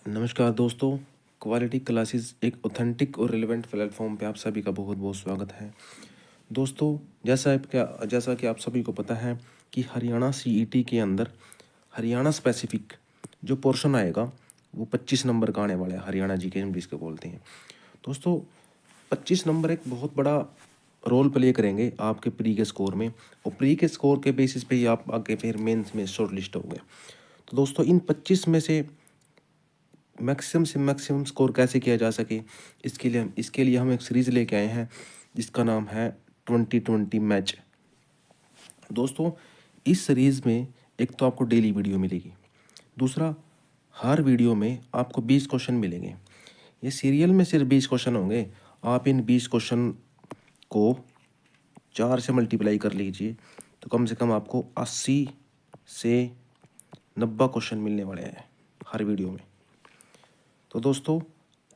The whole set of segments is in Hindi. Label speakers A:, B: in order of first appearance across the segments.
A: नमस्कार दोस्तों। क्वालिटी क्लासेस एक ऑथेंटिक और रिलेवेंट प्लेटफॉर्म पे आप सभी का बहुत बहुत स्वागत है। दोस्तों, जैसा कि आप सभी को पता है कि हरियाणा सीईटी के अंदर हरियाणा स्पेसिफिक जो पोर्शन आएगा वो 25 नंबर का आने वाला है। हरियाणा जीके इंग्लिश के बोलते हैं। दोस्तों, 25 नंबर एक बहुत बड़ा रोल प्ले करेंगे आपके प्री के स्कोर में, और प्री के स्कोर के बेसिस पे ही आप आगे फिर मेंस में शॉर्ट लिस्ट हो गए। तो दोस्तों, इन 25 में से मैक्सिमम स्कोर कैसे किया जा सके, इसके लिए हम एक सीरीज़ लेके आए हैं जिसका नाम है 2020 मैच। दोस्तों, इस सीरीज़ में एक तो आपको डेली वीडियो मिलेगी, दूसरा हर वीडियो में आपको 20 क्वेश्चन मिलेंगे। ये सीरियल में सिर्फ 20 क्वेश्चन होंगे। आप इन 20 क्वेश्चन को 4 से मल्टीप्लाई कर लीजिए तो कम से कम आपको 80 से 90 क्वेश्चन मिलने वाले हैं हर वीडियो में। तो दोस्तों,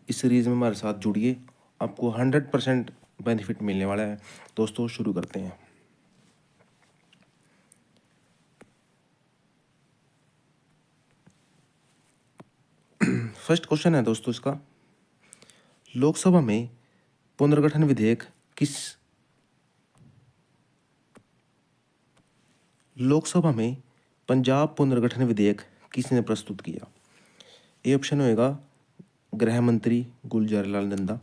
A: इस सीरीज़ में हमारे साथ जुड़िए, आपको 100% बेनिफिट मिलने वाला है। दोस्तों, शुरू करते हैं। फर्स्ट क्वेश्चन है दोस्तों इसका, लोकसभा में पुनर्गठन विधेयक किस लोकसभा में पंजाब पुनर्गठन विधेयक किसने प्रस्तुत किया? ए ऑप्शन होएगा गृह मंत्री गुलजार लाल नंदा,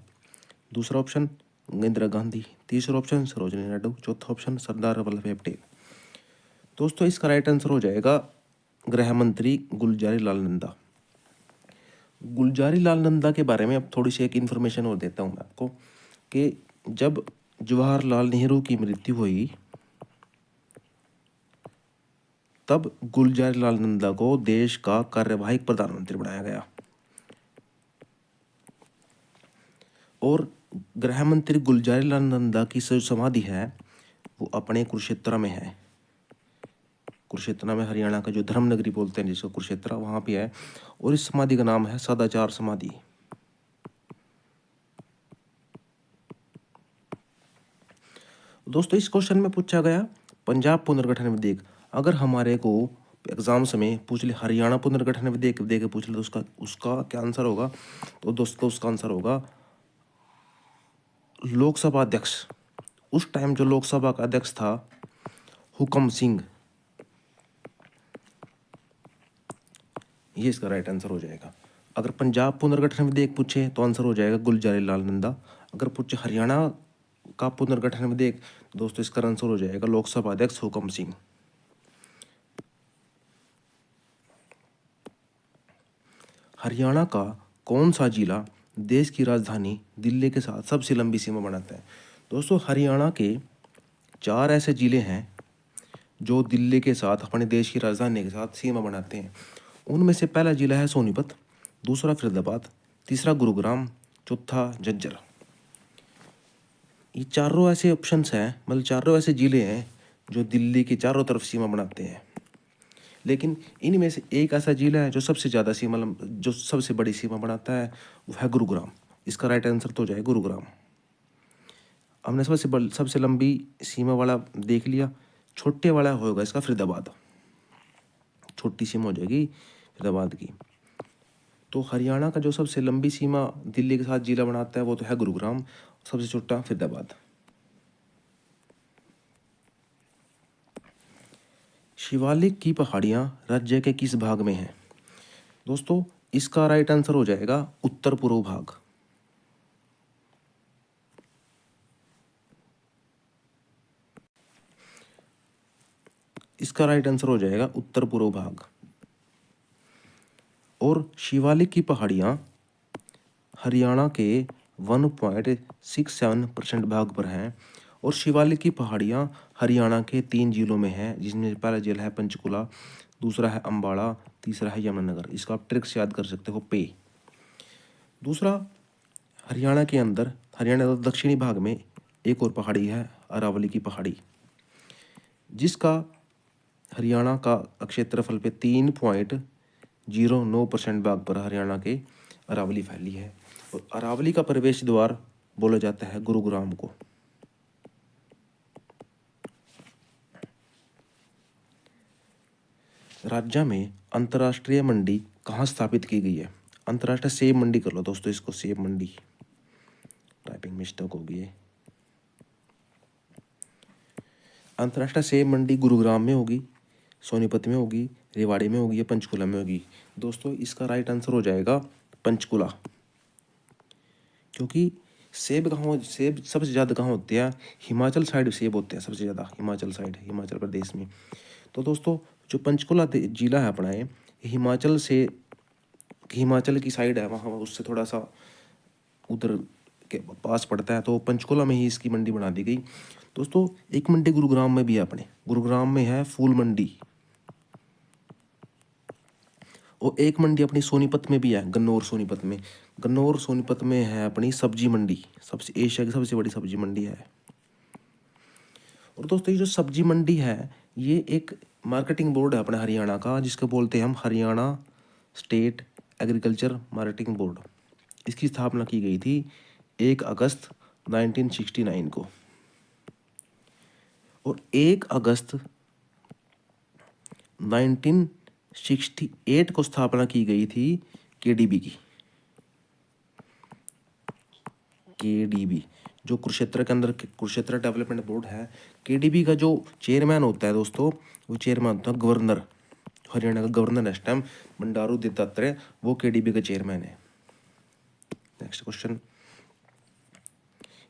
A: दूसरा ऑप्शन इंदिरा गांधी, तीसरा ऑप्शन सरोजिनी नायडू, चौथा ऑप्शन सरदार वल्लभ भाई पटेल। दोस्तों, इसका राइट आंसर हो जाएगा गृह मंत्री गुलजारी लाल नंदा। गुलजारी लाल नंदा के बारे में अब थोड़ी सी एक इन्फॉर्मेशन और देता हूँ मैं आपको कि जब जवाहरलाल नेहरू की मृत्यु हुई तब गुलजारी लाल नंदा को देश का कार्यवाहक प्रधानमंत्री बनाया गया, और गृह मंत्री गुलजारी लाल नंदा की जो समाधि है वो अपने कुरुक्षेत्र में है। कुरुक्षेत्र में हरियाणा का जो धर्म नगरी बोलते हैं जिसको कुरुक्षेत्र, वहाँ पे है, और इस समाधि का नाम है सदाचार समाधि। दोस्तों, इस क्वेश्चन में पूछा गया पंजाब पुनर्गठन विधेयक। अगर हमारे को एग्जाम्स में पूछ ले हरियाणा पुनर्गठन विधेयक दे के पूछ ले तो उसका उसका क्या आंसर होगा? तो दोस्तों, उसका आंसर होगा लोकसभा अध्यक्ष। उस टाइम जो लोकसभा का अध्यक्ष था हुकम सिंह, ये इसका राइट आंसर हो जाएगा। अगर पंजाब पुनर्गठन विधेयक पूछे तो आंसर हो जाएगा गुलजारी लाल नंदा। अगर पूछे हरियाणा का पुनर्गठन विधेयक तो दोस्तों इसका आंसर हो जाएगा लोकसभा अध्यक्ष हुकम सिंह। हरियाणा का कौन सा जिला देश की राजधानी दिल्ली के साथ सबसे लंबी सीमा बनाता है? दोस्तों, हरियाणा के 4 ऐसे जिले हैं जो दिल्ली के साथ अपने देश की राजधानी के साथ सीमा बनाते हैं। उनमें से पहला जिला है सोनीपत, दूसरा फरीदाबाद, तीसरा गुरुग्राम, चौथा झज्जर। ये चारों ऐसे ऑप्शंस हैं, मतलब चारों ऐसे जिले हैं जो दिल्ली की चारों तरफ सीमा बनाते हैं। लेकिन इनमें से एक ऐसा जिला है जो सबसे ज़्यादा जो सबसे बड़ी सीमा बनाता है, वो है गुरुग्राम। इसका राइट आंसर तो हो जाए गुरुग्राम। हमने सबसे लंबी सीमा वाला देख लिया, छोटे वाला होगा इसका फरीदाबाद, छोटी सीमा हो जाएगी फरीदाबाद की। तो हरियाणा का जो सबसे लंबी सीमा दिल्ली के साथ जिला बनाता है वो तो है गुरुग्राम, सबसे छोटा फरीदाबाद। शिवालिक की पहाड़ियाँ राज्य के किस भाग में हैं? दोस्तों, इसका राइट आंसर हो जाएगा उत्तर पूर्व भाग। इसका राइट आंसर हो जाएगा उत्तर पूर्व भाग। और शिवालिक की पहाड़ियाँ हरियाणा के 1.67% भाग पर हैं, और शिवालिक की पहाड़ियाँ हरियाणा के 3 जिलों में हैं, जिसमें पहला जिला है पंचकुला, दूसरा है अम्बाड़ा, तीसरा है यमुनानगर। इसका आप ट्रिक्स याद कर सकते हो पे। दूसरा, हरियाणा के अंदर हरियाणा के दक्षिणी भाग में एक और पहाड़ी है अरावली की पहाड़ी, जिसका हरियाणा का क्षेत्रफल पे 3.09% भाग पर हरियाणा के अरावली फैली है, और अरावली का प्रवेश द्वार बोला जाता है गुरुग्राम को। राज्य में अंतर्राष्ट्रीय मंडी कहाँ स्थापित की गई है? अंतर्राष्ट्रीय सेब मंडी कर लो दोस्तों इसको, सेब मंडी, टाइपिंग मिस्टेक होगी ये। अंतर्राष्ट्रीय सेब मंडी गुरुग्राम में होगी, सोनीपत में होगी, रेवाड़ी में होगी या पंचकुला में होगी। दोस्तों इसका राइट आंसर हो जाएगा पंचकुला, क्योंकि सेब सबसे ज़्यादा कहाँ होते हैं, हिमाचल साइड सेब होते हैं सबसे ज़्यादा, हिमाचल साइड, हिमाचल प्रदेश में। तो दोस्तों जो पंचकुला जिला है अपना, है हिमाचल की साइड है, वहाँ उससे थोड़ा सा उधर के पास पड़ता है, तो पंचकुला में ही इसकी मंडी बना दी गई। दोस्तों एक मंडी गुरुग्राम में भी है अपने, गुरुग्राम में है फूल मंडी, और एक मंडी अपनी सोनीपत में भी है, गन्नौर सोनीपत में है अपनी सब्जी मंडी, सबसे एशिया की सबसे बड़ी सब्जी मंडी है। और दोस्तों ये जो सब्जी मंडी है ये एक मार्केटिंग बोर्ड है अपने हरियाणा का, जिसको बोलते हैं हम Haryana state agriculture marketing board. इसकी स्थापना की गई थी 1 अगस्त 1969 को, और 1 अगस्त 1968 को स्थापना की गई थी केडीबी की। केडीबी जो कुरुक्षेत्र के अंदर कुरुक्षेत्र डेवलपमेंट बोर्ड है, केडीबी का जो चेयरमैन होता है दोस्तों, वो चेयरमैन होता है गवर्नर, हरियाणा का गवर्नर इस टाइम बंडारू दत्तात्रेय, वो केडीबी का चेयरमैन है। नेक्स्ट क्वेश्चन,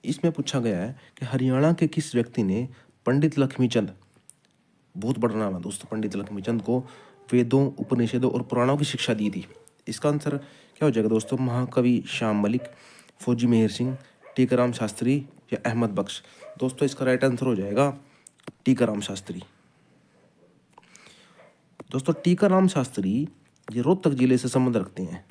A: इसमें पूछा गया है कि हरियाणा के किस व्यक्ति ने पंडित लक्ष्मीचंद, बहुत बड़ा नाम है दोस्तों, पंडित लक्ष्मीचंद को वेदों, उपनिषदों और पुराणों की शिक्षा दी थी। इसका आंसर क्या हो जाएगा दोस्तों, महाकवि श्याम मलिक, फौजी मेहर सिंह, टीकाराम शास्त्री या अहमद बख्श। दोस्तों इसका राइट आंसर हो जाएगा टीकाराम शास्त्री। दोस्तों टीकाराम शास्त्री ये रोहतक जिले से संबंध रखते हैं।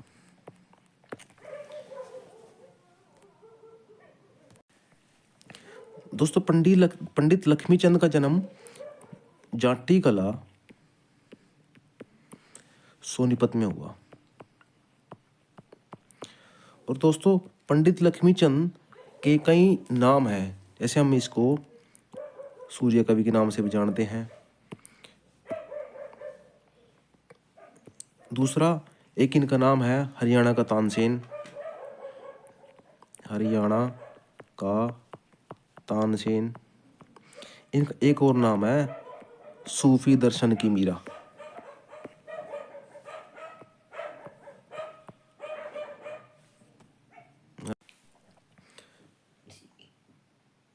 A: दोस्तों पंडित लक्ष्मीचंद का जन्म जाटी कला सोनीपत में हुआ। और दोस्तों पंडित लक्ष्मीचंद के कई नाम हैं, जैसे हम इसको सूर्य कवि के नाम से भी जानते हैं। दूसरा एक इनका नाम है हरियाणा का तानसेन, हरियाणा का तानसेन। इनका एक और नाम है सूफी दर्शन की मीरा।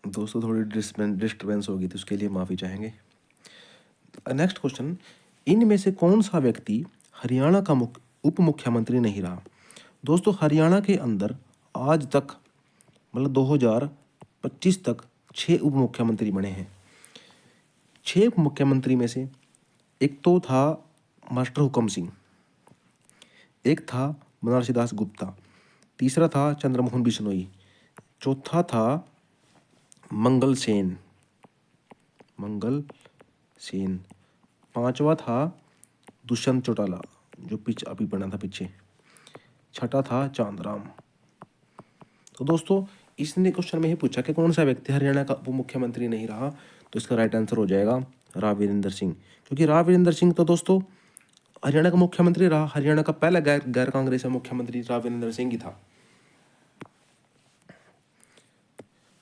A: दोस्तों थोड़ी डिस्टर्बेंस होगी तो उसके लिए माफ़ी चाहेंगे। नेक्स्ट क्वेश्चन, इनमें से कौन सा व्यक्ति हरियाणा का उप मुख्यमंत्री नहीं रहा। दोस्तों हरियाणा के अंदर आज तक मतलब 2025 तक 6 उप मुख्यमंत्री बने हैं। 6 उप मुख्यमंत्री में से एक तो था मास्टर हुकम सिंह, एक था बनारसी दास गुप्ता, तीसरा था चंद्रमोहन बिश्नोई, चौथा था मंगल सेन, पांचवा था दुष्यंत चौटाला जो अभी बना था पीछे, छठा था चांदराम। तो दोस्तों इसने क्वेश्चन में ही पूछा कि कौन सा व्यक्ति हरियाणा का उप मुख्यमंत्री नहीं रहा, तो इसका राइट आंसर हो जाएगा राव वीरेंद्र सिंह, क्योंकि राव वीरेंद्र सिंह तो दोस्तों हरियाणा का मुख्यमंत्री रहा। हरियाणा का पहला गैर कांग्रेसी मुख्यमंत्री राव वीरेंद्र सिंह ही था।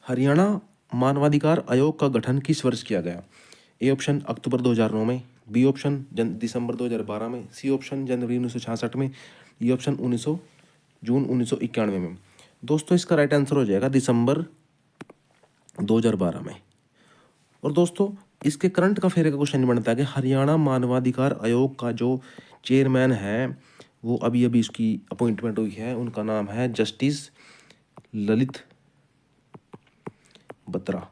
A: हरियाणा मानवाधिकार आयोग का गठन किस वर्ष किया गया। ए ऑप्शन अक्टूबर 2009 में, बी ऑप्शन दिसंबर 2012 में, सी ऑप्शन जनवरी 1966 में, डी ऑप्शन जून 1991 में। दोस्तों इसका राइट आंसर हो जाएगा दिसंबर 2012 में। और दोस्तों इसके करंट का फेरे का क्वेश्चन बनता है कि हरियाणा मानवाधिकार आयोग का जो चेयरमैन है वो अभी इसकी अपॉइंटमेंट हुई है, उनका नाम है जस्टिस ललित बत्रा।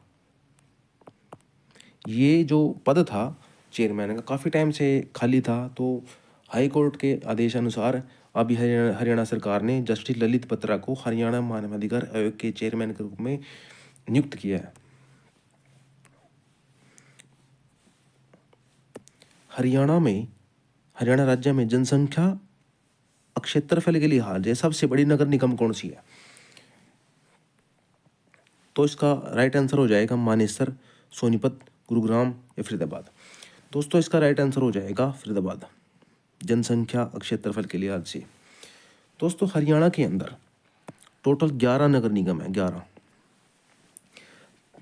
A: ये जो पद था चेयरमैन का काफ़ी टाइम से खाली था, तो हाई कोर्ट के आदेश अनुसार अभी हरियाणा सरकार ने जस्टिस ललित बत्रा को हरियाणा मानवाधिकार आयोग के चेयरमैन के रूप में नियुक्त किया है। हरियाणा राज्य में जनसंख्या क्षेत्रफल के लिहाज से सबसे बड़ी नगर निगम कौन सी है, तो इसका राइट आंसर हो जाएगा मानेसर, सोनीपत, गुरुग्राम या फरीदाबाद। दोस्तों इसका राइट आंसर हो जाएगा फरीदाबाद, जनसंख्या क्षेत्रफल के लिहाज से। दोस्तों हरियाणा के अंदर टोटल 11 नगर निगम है, 11।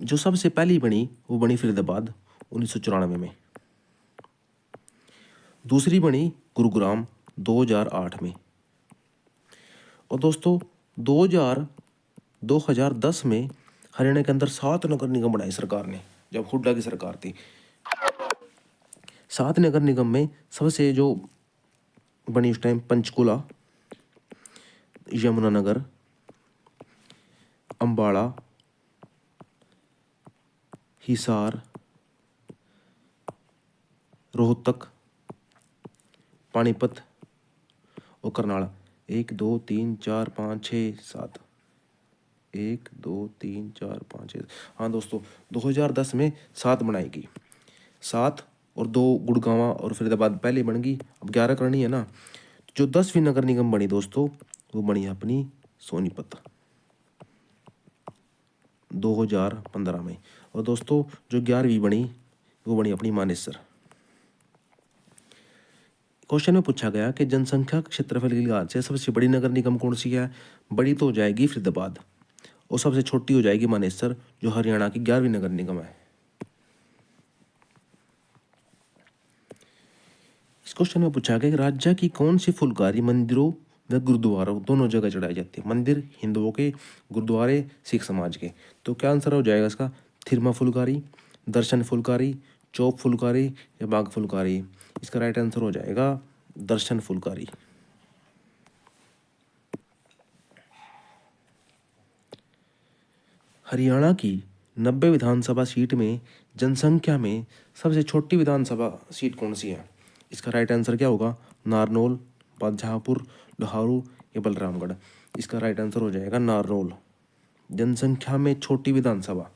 A: जो सबसे पहली बनी वो बनी फरीदाबाद 1994 में। दूसरी बनी गुरुग्राम 2008 में। और दोस्तों 2010 में हरियाणा के अंदर 7 नगर निगम बनाए सरकार ने, जब हुड्डा की सरकार थी। 7 नगर निगम में सबसे जो बनी उस टाइम पंचकुला, यमुनानगर, अम्बाड़ा, हिसार, रोहतक, पानीपत और करनाल। 1 2 3 4 5 6 7, 1 2 3 4 5 6। हाँ दोस्तों 2010 में 7 बनाई गई, 7 और 2 गुड़गांव और फरीदाबाद पहले बन गई, अब 11 करनी है ना। जो 10वीं नगर निगम बनी दोस्तों वो बनी अपनी सोनीपत 2015 में। और दोस्तों जो 11वीं बनी वो बनी अपनी मानेसर। क्वेश्चन में पूछा गया कि जनसंख्या क्षेत्रफल के लिहाज से सबसे बड़ी नगर निगम कौन सी है। बड़ी तो हो जाएगी फरीदाबाद और सबसे छोटी हो जाएगी मानेसर, जो हरियाणा की 11वीं नगर निगम है। इस क्वेश्चन में पूछा गया कि राज्य की कौन सी फुलकारी मंदिरों व गुरुद्वारों दोनों जगह चढ़ाई जाती है। मंदिर हिंदुओं के, गुरुद्वारे सिख समाज के। तो क्या आंसर हो जाएगा इसका, थिरमा फुलकारी, दर्शन फुलकारी, चौक फुलकारी या बाग फुलकारी। इसका राइट आंसर हो जाएगा दर्शन फुलकारी। हरियाणा की 90 विधानसभा सीट में जनसंख्या में सबसे छोटी विधानसभा सीट कौन सी है। इसका राइट आंसर क्या होगा, नारनौल, बादशाहपुर, लोहारू या बलरामगढ़। इसका राइट आंसर हो जाएगा नारनौल, जनसंख्या में छोटी विधानसभा।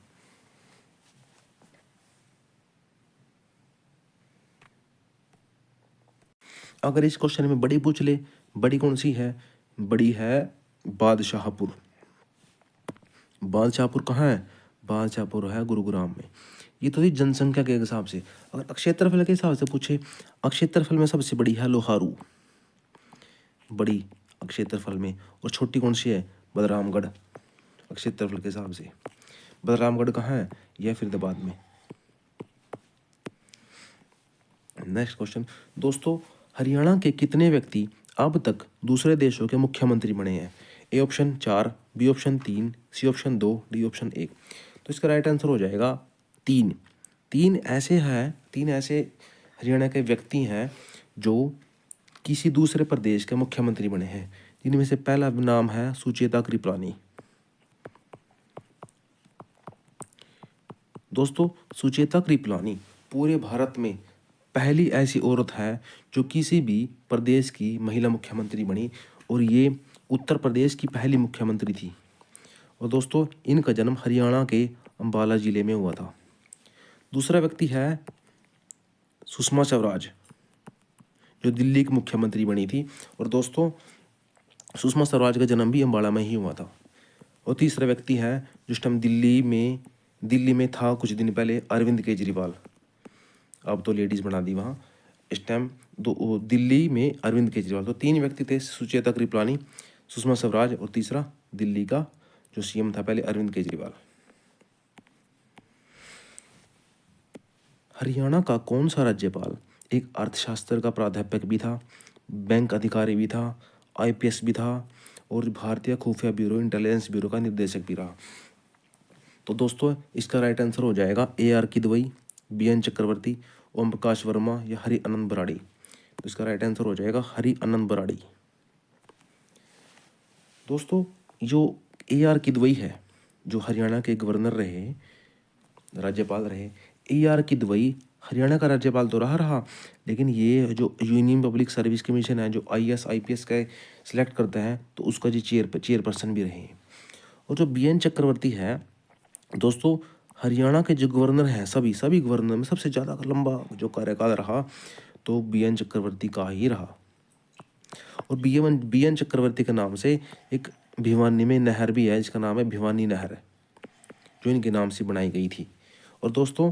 A: अगर इस क्वेश्चन में बड़ी पूछ ले, बड़ी कौन सी है, बड़ी है बादशाहपुर। बादशाहपुर कहाँ है, बादशाहपुर है गुरुग्राम में। ये तो थी जनसंख्या के हिसाब से। अगर क्षेत्रफल के हिसाब से पूछे, क्षेत्रफल में सबसे बड़ी है लोहारू, बड़ी क्षेत्रफल में। और छोटी कौन सी है, बलरामगढ़, क्षेत्रफल के हिसाब से। बलरामगढ़ कहाँ है, यह फरीदाबाद में। नेक्स्ट क्वेश्चन दोस्तों, हरियाणा के कितने व्यक्ति अब तक दूसरे देशों के मुख्यमंत्री बने हैं। A option 4, B option 3, C option 2, D option 1। तो इसका राइट आंसर हो जाएगा 3। 3 ऐसे हरियाणा के व्यक्ति हैं जो किसी दूसरे प्रदेश के मुख्यमंत्री बने हैं, जिनमें से पहला नाम है सुचेता कृपलानी। दोस्तों सुचेता कृपलानी पूरे भारत में पहली ऐसी औरत है जो किसी भी प्रदेश की महिला मुख्यमंत्री बनी, और ये उत्तर प्रदेश की पहली मुख्यमंत्री थी। और दोस्तों इनका जन्म हरियाणा के अंबाला जिले में हुआ था। दूसरा व्यक्ति है सुषमा स्वराज, जो दिल्ली की मुख्यमंत्री बनी थी। और दोस्तों सुषमा स्वराज का जन्म भी अंबाला में ही हुआ था। और तीसरा व्यक्ति है जिस टाइम दिल्ली में था कुछ दिन पहले, अरविंद केजरीवाल। अब तो लेडीज बना दी वहाँ, इस टाइम दिल्ली में अरविंद केजरीवाल। तो 3 व्यक्ति थे, सुचेता कृपलानी, सुषमा स्वराज और तीसरा दिल्ली का जो सीएम था पहले, अरविंद केजरीवाल। हरियाणा का कौन सा राज्यपाल एक अर्थशास्त्र का प्राध्यापक भी था, बैंक अधिकारी भी था, आईपीएस भी था और भारतीय खुफिया ब्यूरो इंटेलिजेंस ब्यूरो का निर्देशक भी रहा। तो दोस्तों इसका राइट आंसर हो जाएगा AR किदवई, BN चक्रवर्ती, ओम प्रकाश वर्मा या हरि आनंद बराड़ी। तो इसका राइट आंसर हो जाएगा हरि आनंद बराड़ी। दोस्तों जो AR किदवई है, जो हरियाणा के गवर्नर रहे, राज्यपाल रहे, AR किदवई हरियाणा का राज्यपाल तो रहा, लेकिन ये जो यूनियन पब्लिक सर्विस कमीशन है, जो IAS IPS का सिलेक्ट करता है, तो उसका जी चेयरपर्सन भी रहे। और जो BN चक्रवर्ती है दोस्तों, हरियाणा के जो गवर्नर हैं, सभी गवर्नर में सबसे ज़्यादा लंबा जो कार्यकाल रहा तो BN चक्रवर्ती का ही रहा। और BN चक्रवर्ती के नाम से एक भिवानी में नहर भी है, जिसका नाम है भिवानी नहर, जो इनके नाम से बनाई गई थी। और दोस्तों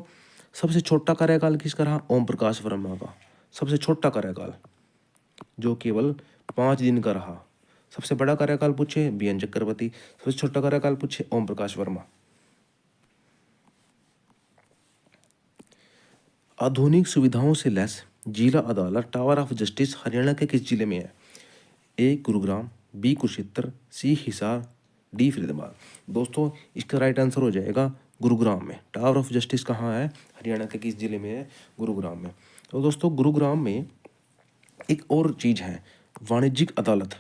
A: सबसे छोटा कार्यकाल किसका रहा, ओम प्रकाश वर्मा का। सबसे छोटा कार्यकाल जो केवल 5 दिन का रहा, सबसे बड़ा कार्यकाल पूछे बी एन चक्रवर्ती, सबसे छोटा कार्यकाल पूछे ओम प्रकाश वर्मा। आधुनिक सुविधाओं से लैस जिला अदालत टावर ऑफ जस्टिस हरियाणा के किस जिले में है? ए गुरुग्राम, बी कुरुक्षेत्र, सी हिसार, डी फरीदाबाद। दोस्तों इसका राइट आंसर हो जाएगा गुरुग्राम में। टावर ऑफ जस्टिस कहाँ है? हरियाणा के किस जिले में है? गुरुग्राम में। तो दोस्तों गुरुग्राम में एक और चीज है, वाणिज्यिक अदालत।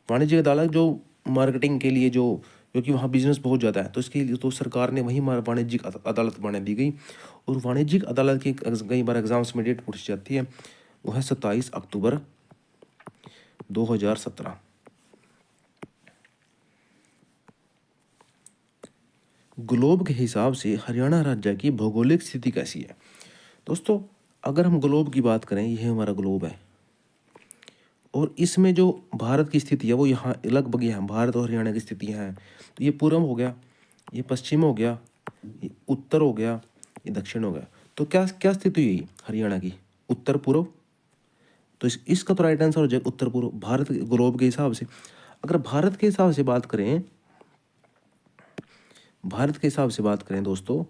A: वाणिज्यिक अदालत जो मार्केटिंग के लिए, जो क्योंकि वहाँ बिजनेस बहुत ज़्यादा है, तो इसके लिए तो सरकार ने वही वाणिज्यिक अदालत बना दी गई। और वाणिज्यिक अदालत की कई बार एग्जाम्स में डेट पूछी जाती है, वो है 27 अक्टूबर 2017। ग्लोब के हिसाब से हरियाणा राज्य की भौगोलिक स्थिति कैसी है? दोस्तों अगर हम ग्लोब की बात करें, यह हमारा ग्लोब है और इसमें जो भारत की स्थिति है वो यहाँ लगभग यहाँ भारत और हरियाणा की स्थितियाँ हैं। तो ये पूर्व हो गया, ये पश्चिम हो गया, ये उत्तर हो गया, ये दक्षिण हो गया। तो क्या क्या स्थिति हुई हरियाणा की? उत्तर पूर्व। तो इसका तो राइट आंसर हो जाएगा उत्तर पूर्व, भारत ग्लोब के हिसाब से। अगर भारत के हिसाब से बात करें, भारत के हिसाब से बात करें दोस्तों,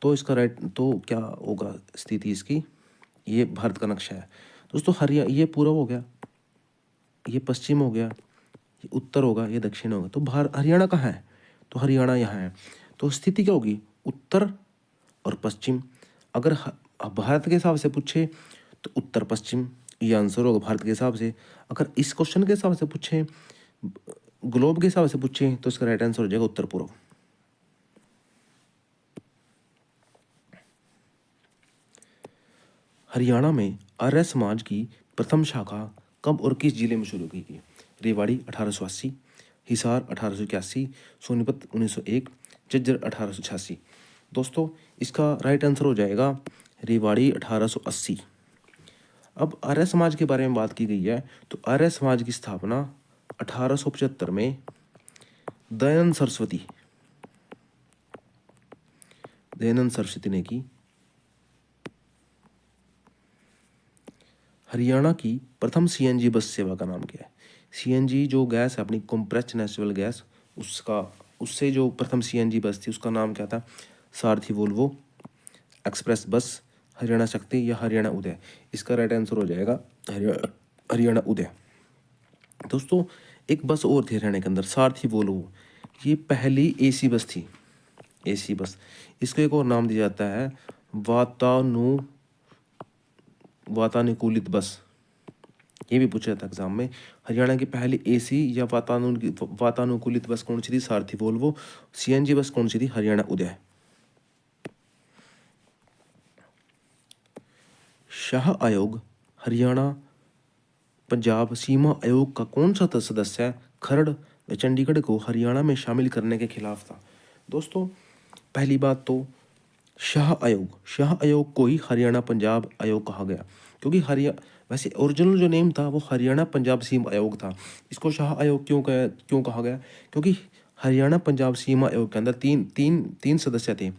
A: तो इसका राइट तो क्या होगा स्थिति इसकी? ये भारत का नक्शा है दोस्तों। ये पूर्व हो गया, ये पश्चिम हो गया, ये उत्तर होगा, ये दक्षिण होगा। तो हरियाणा कहाँ है? तो हरियाणा यहाँ है। तो स्थिति क्या होगी? उत्तर और पश्चिम। अगर भारत के हिसाब से पूछे तो उत्तर पश्चिम, ये आंसर होगा भारत के हिसाब से। अगर इस क्वेश्चन के हिसाब से पूछे, ग्लोब के हिसाब से पूछे, तो इसका राइट आंसर हो जाएगा उत्तर पूर्व। हरियाणा में आर्य समाज की प्रथम शाखा कब और किस जिले में शुरू की गई? रेवाड़ी 1880, हिसार 1881, सोनीपत 1901, झज्जर 1886। दोस्तों इसका राइट आंसर हो जाएगा रेवाड़ी 1880। अब आर्य समाज के बारे में बात की गई है, तो आर्य समाज की स्थापना 1875 में दयानंद सरस्वती ने की। हरियाणा की प्रथम सीएनजी बस सेवा का नाम क्या है? सीएनजी जो गैस है अपनी, कंप्रेस्ड नेचुरल गैस, उससे जो प्रथम सीएनजी बस थी उसका नाम क्या था? सारथी वोल्वो एक्सप्रेस बस, हरियाणा शक्ति या हरियाणा उदय। इसका राइट आंसर हो जाएगा हरियाणा उदय। दोस्तों एक बस और थी हरियाणा के अंदर, सारथी वोल्वो। ये पहली एसी बस थी, एसी बस। इसको एक और नाम दिया जाता है वातानुकूलित बस। ये भी पूछा था एग्जाम में। हरियाणा की पहली एसी या वातानुकूलित बस कौन सी थी? सारथी वोल्वो। सीएनजी बस कौन सी थी? हरियाणा उदय। शाह आयोग हरियाणा पंजाब सीमा आयोग का कौन सा सदस्य खरड़ व चंडीगढ़ को हरियाणा में शामिल करने के खिलाफ था? दोस्तों पहली बात तो शाह आयोग को ही हरियाणा पंजाब आयोग कहा गया, क्योंकि वैसे ओरिजिनल जो नेम था वो हरियाणा पंजाब सीमा आयोग था। इसको शाह आयोग क्यों कहा गया? क्योंकि हरियाणा पंजाब सीमा आयोग के अंदर तीन सदस्य थे।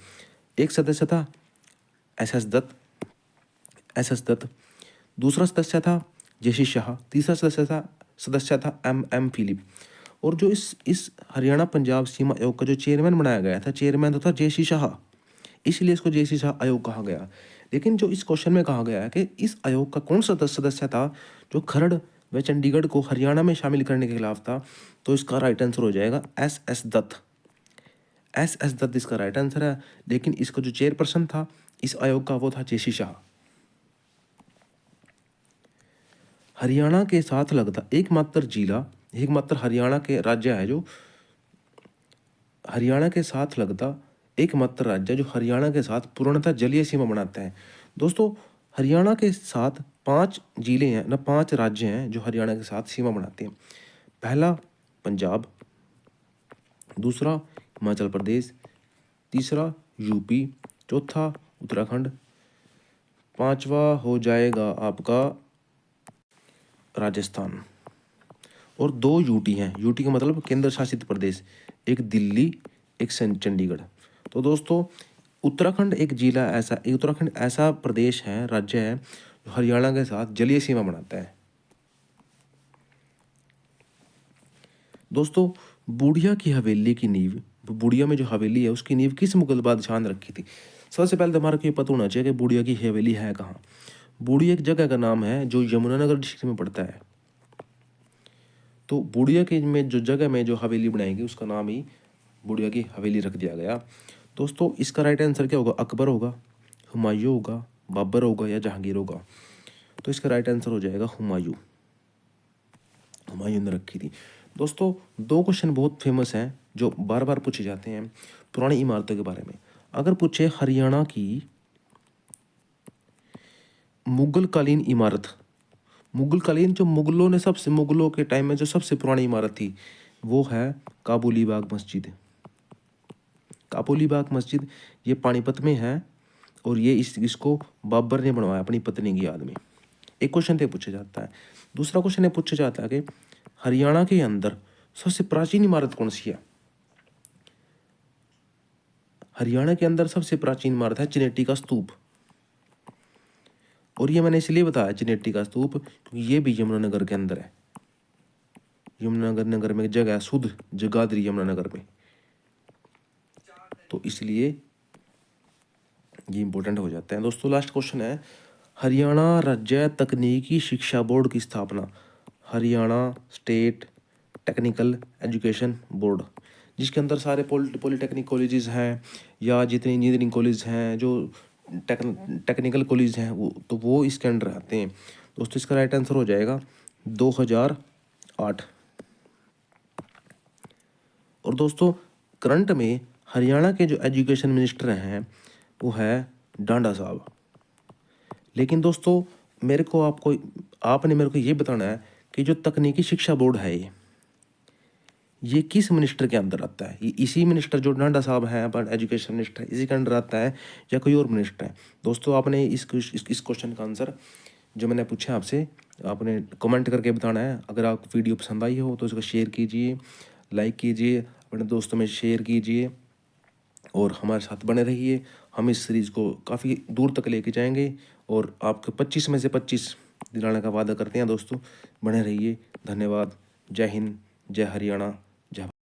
A: एक सदस्य था एस एस दत्त, दूसरा सदस्य था जेसी शाह, तीसरा सदस्य था एम फिलिप। और जो इस हरियाणा पंजाब सीमा आयोग का जो चेयरमैन बनाया गया था, चेयरमैन तो था जेसी शाह, इसलिए इसको जेसी शाह आयोग कहा गया। लेकिन जो इस क्वेश्चन में कहा गया है कि इस आयोग का कौन सा सदस्य था जो खरड़ व चंडीगढ़ को हरियाणा में शामिल करने के खिलाफ था, तो इसका राइट आंसर हो जाएगा एस एस दत्त इसका राइट आंसर है। लेकिन इसका जो चेयरपर्सन था इस आयोग का वो था जेसी शाह। हरियाणा के साथ लगता एकमात्र हरियाणा के राज्य है जो हरियाणा के साथ लगता एकमात्र राज्य जो हरियाणा के साथ पूर्णतः जलीय सीमा बनाता है। दोस्तों हरियाणा के साथ 5 जिले हैं ना, 5 राज्य हैं जो हरियाणा के साथ सीमा बनाते हैं। पहला पंजाब, दूसरा हिमाचल प्रदेश, तीसरा यूपी, चौथा उत्तराखंड, पांचवा हो जाएगा आपका राजस्थान, और 2 यूटी हैं। यूटी का मतलब केंद्र शासित प्रदेश, एक दिल्ली, एक चंडीगढ़। तो दोस्तों उत्तराखंड ऐसा प्रदेश है, राज्य है जो हरियाणा के साथ जलीय सीमा बनाता है। दोस्तों, बूढ़िया की हवेली की नींव, बूढ़िया में जो हवेली है उसकी नींव किस मुगल बादशाह ने रखी थी? सबसे पहले तो हमारा को ये पता होना चाहिए कि बूढ़िया की हवेली है कहाँ। बूढ़िया एक जगह का नाम है जो यमुनानगर डिस्ट्रिक्ट में पड़ता है। तो बूढ़िया के में जो जगह में जो हवेली बनाएगी उसका नाम ही बूढ़िया की हवेली रख दिया गया। दोस्तों, इसका राइट आंसर क्या होगा? अकबर होगा, हुमायूं होगा, बाबर होगा या जहांगीर होगा? तो इसका राइट आंसर हो जाएगा हुमायूं। हुमायूं ने रखी थी। दोस्तों, दो क्वेश्चन बहुत फेमस हैं जो बार बार पूछे जाते हैं पुरानी इमारतों के बारे में। अगर पूछे हरियाणा की मुगल कालीन इमारत, मुगल कालीन जो मुगलों ने सबसे, मुगलों के टाइम में जो सबसे पुरानी इमारत थी वो है काबुली बाग मस्जिद। काबुली बाग मस्जिद ये पानीपत में है और ये इसको बाबर ने बनवाया अपनी पत्नी की याद में। एक क्वेश्चन तो पूछा जाता है। दूसरा क्वेश्चन ये पूछा जाता है कि हरियाणा के अंदर सबसे प्राचीन इमारत कौन सी है? हरियाणा के अंदर सबसे प्राचीन इमारत है चिनेटी का स्तूप। और ये मैंने इसलिए बताया चिनेटी का स्तूप क्योंकि ये भी यमुनानगर के अंदर है। यमुनानगर नगर में एक जगह है सुध जगाधरी यमुनानगर में, तो इसलिए ये इंपॉर्टेंट हो जाते हैं। दोस्तों, लास्ट क्वेश्चन है हरियाणा राज्य तकनीकी शिक्षा बोर्ड की स्थापना, Haryana state technical education board, जिसके अंदर सारे पॉलिटेक्निक कॉलेजेस हैं या जितने इंजीनियरिंग कॉलेज हैं जो टेक्निकल कॉलेज हैं वो इसके अंडर आते हैं। दोस्तों, इसका राइट आंसर हो जाएगा 2008। और दोस्तों, करंट में हरियाणा के जो एजुकेशन मिनिस्टर हैं वो है डांडा साहब। लेकिन दोस्तों, आपने मेरे को ये बताना है कि जो तकनीकी शिक्षा बोर्ड है ये किस मिनिस्टर के अंदर आता है? ये इसी मिनिस्टर जो डांडा साहब हैं अपन एजुकेशन मिनिस्टर इसी के अंडर आता है या कोई और मिनिस्टर है? दोस्तों, आपने इस क्वेश्चन का आंसर जो मैंने पूछा आपसे आपने कमेंट करके बताना है। अगर आपको वीडियो पसंद आई हो तो इसको शेयर कीजिए, लाइक कीजिए, अपने दोस्तों में शेयर कीजिए और हमारे साथ बने रहिए। हम इस सीरीज़ को काफ़ी दूर तक लेके जाएंगे और आपके 25 में से 25 दिलाने का वादा करते हैं। दोस्तों, बने रहिए। धन्यवाद। जय हिंद, जय हरियाणा।